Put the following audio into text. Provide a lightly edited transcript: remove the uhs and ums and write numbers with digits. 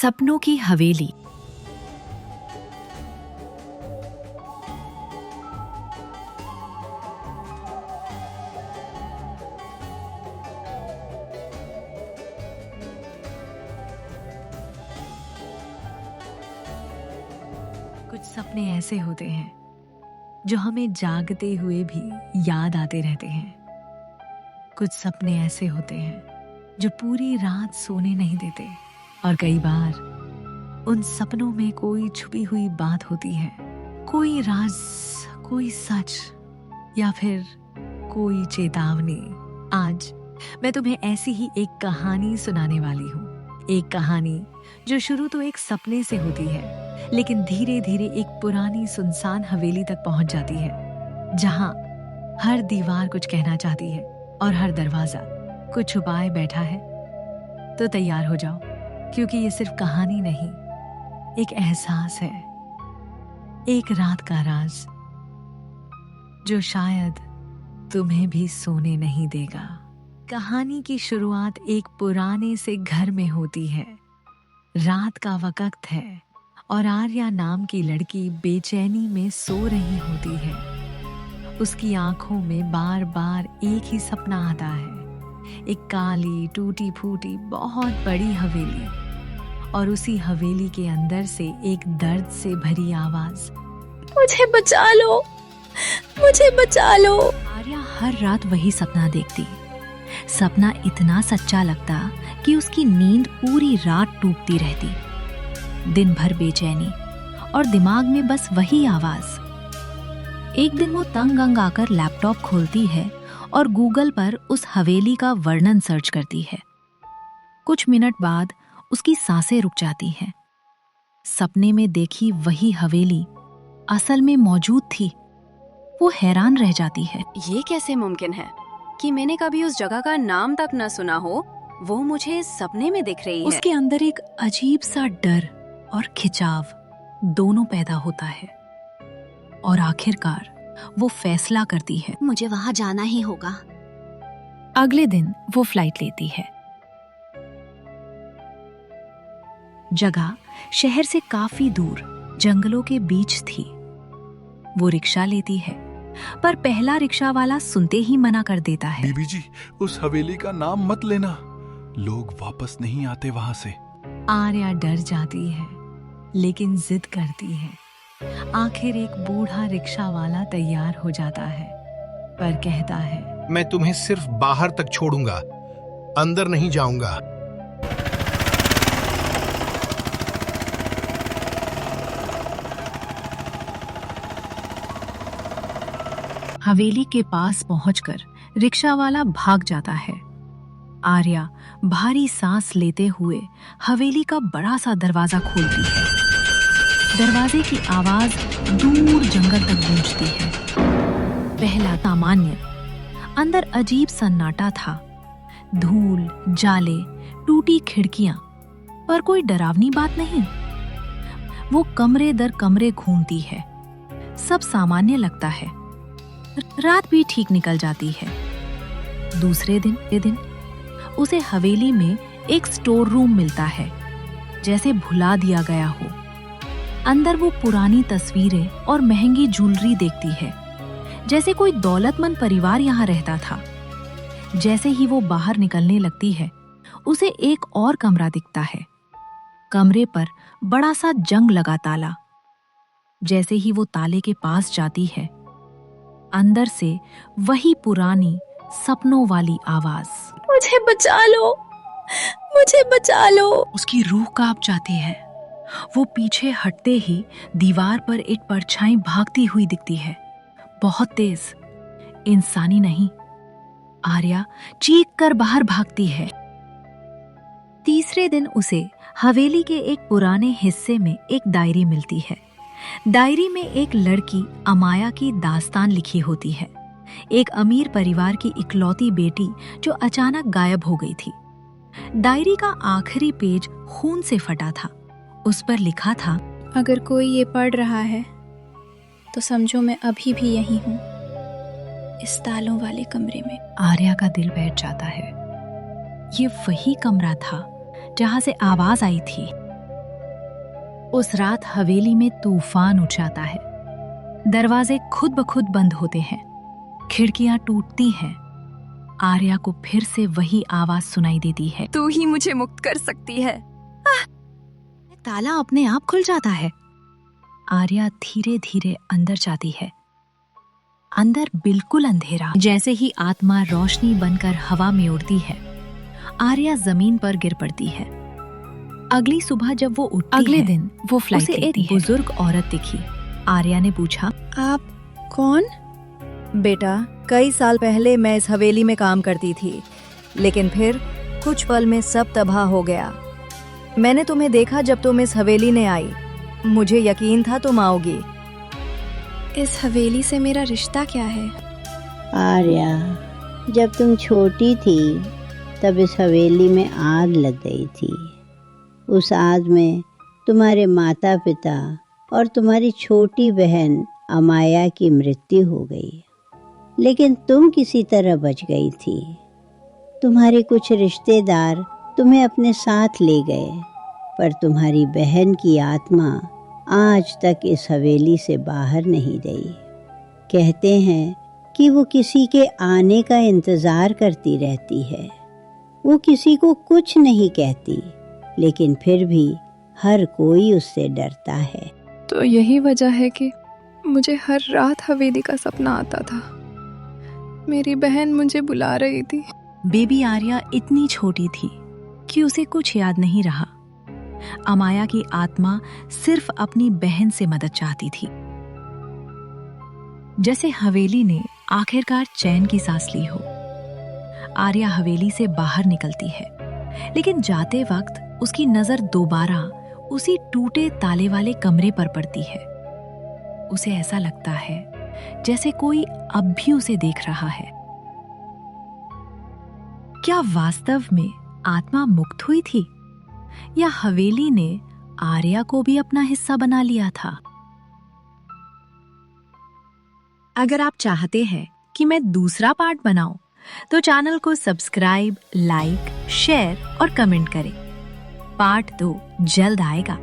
सपनों की हवेली। कुछ सपने ऐसे होते हैं जो हमें जागते हुए भी याद आते रहते हैं। कुछ सपने ऐसे होते हैं जो पूरी रात सोने नहीं देते, और कई बार उन सपनों में कोई छुपी हुई बात होती है, कोई राज, कोई सच, या फिर कोई चेतावनी। आज मैं तुम्हें ऐसी ही एक कहानी सुनाने वाली हूँ। एक कहानी जो शुरू तो एक सपने से होती है, लेकिन धीरे धीरे एक पुरानी सुनसान हवेली तक पहुंच जाती है, जहां हर दीवार कुछ कहना चाहती है और हर दरवाजा कुछ छुपाए बैठा है। तो तैयार हो जाओ, क्योंकि ये सिर्फ कहानी नहीं, एक एहसास है, एक रात का राज जो शायद तुम्हें भी सोने नहीं देगा। कहानी की शुरुआत एक पुराने से घर में होती है। रात का वक्त है और आर्या नाम की लड़की बेचैनी में सो रही होती है। उसकी आंखों में बार बार एक ही सपना आता है, एक काली टूटी फूटी बहुत बड़ी हवेली, और उसी हवेली के अंदर से एक दर्द से भरी आवाज, मुझे बचा लो, मुझे बचा लो। आर्या हर रात वही सपना देखती। सपना इतना सच्चा लगता कि उसकी नींद पूरी रात टूटती रहती। दिन भर बेचैनी और दिमाग में बस वही आवाज। एक दिन वो तंग आकर लैपटॉप खोलती है और गूगल पर उस हवेली का वर्णन सर्च करती है। कुछ मिनट बाद उसकी सांसें रुक जाती हैं। सपने में देखी वही हवेली असल में मौजूद थी। वो हैरान रह जाती है। ये कैसे मुमकिन है कि मैंने कभी उस जगह का नाम तक न सुना हो, वो मुझे सपने में दिख रही है। उसके अंदर एक अजीब सा डर और खिंचाव दोनों पैदा होता है, और आखिरकार वो फैसला करती है, मुझे वहाँ जाना ही होगा। अगले दिन वो फ्लाइट लेती है। जगह शहर से काफी दूर जंगलों के बीच थी। वो रिक्शा लेती है, पर पहला रिक्शा वाला सुनते ही मना कर देता है। बीबी जी, उस हवेली का नाम मत लेना, लोग वापस नहीं आते वहां से। आर्या डर जाती है, लेकिन जिद करती है। आखिर एक बूढ़ा रिक्शा वाला तैयार हो जाता है, पर कहता है, मैं तुम्हें सिर्फ बाहर तक छोड़ूंगा, अंदर नहीं जाऊंगा। हवेली के पास पहुंचकर रिक्शा वाला भाग जाता है। आर्या भारी सांस लेते हुए हवेली का बड़ा सा दरवाजा खोलती है। दरवाजे की आवाज दूर जंगल तक गूंजती है। पहला सामान्य, अंदर अजीब सन्नाटा था। धूल, जाले, टूटी खिड़कियां, पर कोई डरावनी बात नहीं। वो कमरे दर कमरे घूमती है। सब सामान्य लगता है। रात भी ठीक निकल जाती है। दूसरे दिन उसे हवेली में एक स्टोर रूम मिलता है, जैसे भुला दिया गया हो। अंदर वो पुरानी तस्वीरें और महंगी ज्वेलरी देखती है, जैसे कोई दौलतमंद परिवार यहाँ रहता था। जैसे ही वो बाहर निकलने लगती है, उसे एक और कमरा दिखता है। कमरे पर बड़ा सा जंग लगा ताला। जैसे ही वो ताले के पास जाती है, अंदर से वही पुरानी सपनों वाली आवाज, मुझे बचा लो, मुझे बचा लो। उसकी रूह कांप जाती है। वो पीछे हटते ही दीवार पर एक परछाई भागती हुई दिखती है, बहुत तेज, इंसानी नहीं। आर्या चीख कर बाहर भागती है। तीसरे दिन उसे हवेली के एक पुराने हिस्से में एक डायरी मिलती है। डायरी में एक लड़की अमाया की दास्तान लिखी होती है, एक अमीर परिवार की इकलौती बेटी जो अचानक गायब हो गई थी। डायरी का आखिरी पेज खून से फटा था। उस पर लिखा था, अगर कोई ये पढ़ रहा है तो समझो मैं अभी भी यहीं हूँ, इस तालों वाले कमरे में। आर्या का दिल बैठ जाता है। ये वही कमरा था जहां से आवाज आई थी। उस रात हवेली में तूफान उठ जाता है। दरवाजे खुद ब खुद बंद होते हैं, खिड़कियां टूटती हैं। आर्या को फिर से वही आवाज सुनाई देती है, तू ही मुझे मुक्त कर सकती है। ताला अपने आप खुल जाता है। आर्या धीरे धीरे अंदर जाती है। अंदर बिल्कुल अंधेरा। जैसे ही आत्मा रोशनी बनकर हवा में उड़ती है, आर्या जमीन पर गिर पड़ती है। अगली सुबह जब वो उठती अगले है, दिन वो फ्लाइट उसे एक लेती है। बुजुर्ग औरत दिखी। आर्या ने पूछा, आप कौन? बेटा, कई साल पहले मैं इस हवेली में काम करती थी, लेकिन फिर कुछ पल में सब तबाह हो गया। मैंने तुम्हें देखा जब तुम इस हवेली में आई। मुझे यकीन था तुम आओगी। इस हवेली से मेरा रिश्ता क्या है? आर्या, जब तुम छोटी थी तब इस हवेली में आग लग गई थी। उस आग में तुम्हारे माता पिता और तुम्हारी छोटी बहन अमाया की मृत्यु हो गई, लेकिन तुम किसी तरह बच गई थी। तुम्हारे कुछ रिश्तेदार तुम्हें अपने साथ ले गए, पर तुम्हारी बहन की आत्मा आज तक इस हवेली से बाहर नहीं गई। कहते हैं कि वो किसी के आने का इंतजार करती रहती है। वो किसी को कुछ नहीं कहती, लेकिन फिर भी हर कोई उससे डरता है। तो यही वजह है कि मुझे हर रात हवेली का सपना आता था। मेरी बहन मुझे बुला रही थी। बेबी आर्या इतनी छोटी थी कि उसे कुछ याद नहीं रहा। अमाया की आत्मा सिर्फ अपनी बहन से मदद चाहती थी। जैसे हवेली ने आखिरकार चैन की सांस ली हो, आर्या हवेली से बाहर निकलती है, लेकिन जाते वक्त उसकी नजर दोबारा उसी टूटे ताले वाले कमरे पर पड़ती है। उसे ऐसा लगता है जैसे कोई अब भी उसे देख रहा है। क्या वास्तव में आत्मा मुक्त हुई थी, या हवेली ने आर्या को भी अपना हिस्सा बना लिया था? अगर आप चाहते हैं कि मैं दूसरा पार्ट बनाऊं, तो चैनल को सब्सक्राइब, लाइक, शेयर और कमेंट करें। पार्ट 2 जल्द आएगा।